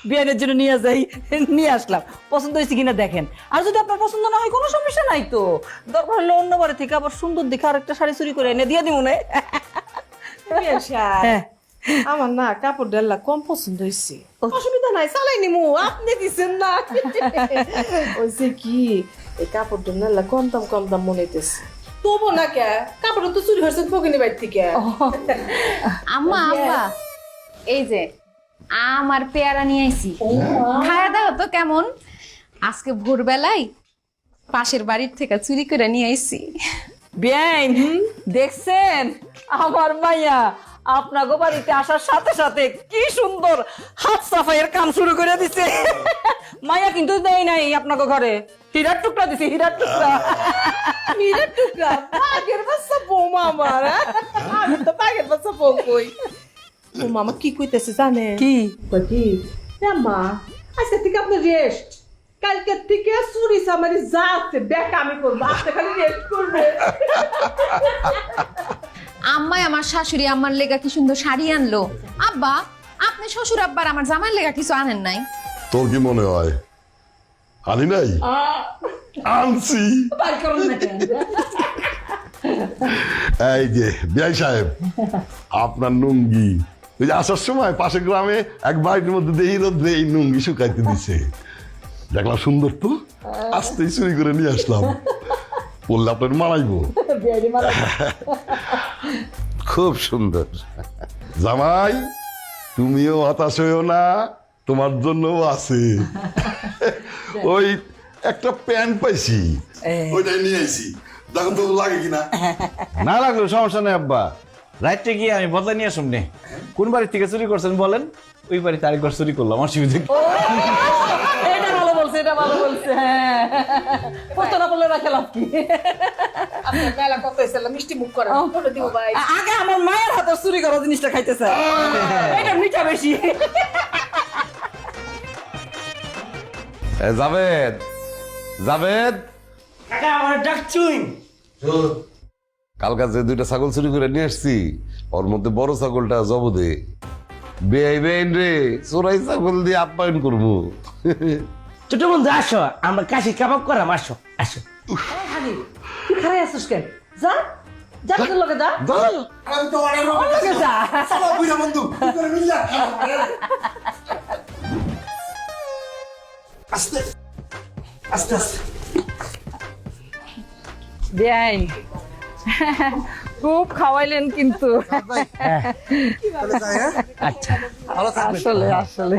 বিয়ের জন্য নিয়ে যাই, নিয়ে আসলাম। পছন্দ হয়েছে কিনা দেখেন, আর যদি আপনার পছন্দ না হয় কোনো সমস্যা নাই তো, দরকার হলে অন্য বাড়ি থেকে আবার সুন্দর দেখে আরেকটা শাড়ি চুরি করে এনে দিয়ে দিব না। হ্যাঁ, আমার না কাপড় ডাল্লা কম পছন্দ হয়েছে, অসুবিধা নাই, চালাই নিমু, আপনি দিচ্ছেন না। ওইছে কি এই কাপড় ডাল্লা কম দাম মনে হইতেছে, তবু না কে কাপড় তো চুরি হয়েছে ফকিনি বাইর থেকে। আম্মা আব্বা, এই যে আমার পেয়ারা নিয়ে আইছি, খায়া দাও তো কেমন। আজকে ভোরবেলায় পাশের বাড়ির থেকে চুরি করে নিয়ে আইছি। বেআইন দেখছেন আমার মাইয়া আপনাকে বাড়িতে আসার সাথে সাথে কি সুন্দর হাত সাফাইয়ের কাম শুরু করে দিছে। মাইয়া কিন্তু দেয় নাই আপনাকে ঘরে, হীরার টুকরা দিছে, হীরার টুকরা। হীরার টুকরা, বাঘের বাচ্চা বৌমা আমার, আমি তো বাঘের বাচ্চা বউ কই। বৌমা আমার কি কইতেছে জানে কি কই কি, মা আজকে থেকে আপনি রেস্ট, কালকে থেকে চুরি সামারি যা আছে ব্যাক আমি করবো, আজকে খালি রেস্ট করবে। আম্মাই আমার শাশুড়ি আমার লেগা কি সুন্দর শাড়ি আনলো। আব্বা, আপনি শ্বশুর আব্বার আমার জামাইয়ের লেগা কিছু আনেন নাই? তোর কি মনে হয় আনি নাই? আনছি। বাই করুন না কেন? এই যে বিআই সাহেব, আপনার নুঙ্গি ওই যে আসার সময় পাশের গ্রামে এক বাড়ির মধ্যে দেখি রোদ্রে এই নুঙ্গি শুকাইতে দিছে, দেখলাম সুন্দর তো, আসতেই চুরি করে নিয়ে আসলাম, বললে আপনার মারাইবো। খুব সুন্দর। জামাই তুমিও হতাশ হইও না, তোমার জন্যও আছে। ওই একটা প্যান্ট পাইছি, ওইটাই নিয়ে আইছি, দেখুন তো লাগে কিনা। না লাগলো সমস্যা নেই আব্বা, রাইতে গিয়ে আমি বদলা নিয়ে আসুন নে। কোন বাড়ি থেকে চুরি করছেন বলেন, ওই বাড়িতে আরেকবার চুরি করলাম, অসুবিধা কি? এটা ভালো বলছে, এটা ভালো বলছে। হ্যাঁ, করতে না বললে রাখলাম কি। আপনার বেলা কত হয়েছে, মিষ্টি মুখ করে করে দিব ভাই। আগে আমার মায়ের হাতে চুরি করা জিনিসটা খাইতে চাই, এটা মিঠা বেশি। জাভেদ, জাভেদ, কালকা যে দুইটা ছাগল চুরি করে নিয়ে আসছি, ওর মধ্যে বড় ছাগলটা জবদে। বেআই বেআইন রে, চোরাই ছাগল দিয়ে আপ্যায়ন করবো। ছোট বন্ধু আসো, আমরা কাশি কাবাব করাম, আসো আসো। হানি তুই খারাই আসছিস কেন? যা যা, তোর লগে যা, ওর লগে যা। বেআইন খুব খাওয়াইলেন কিন্তু। আচ্ছা আসলে আসলে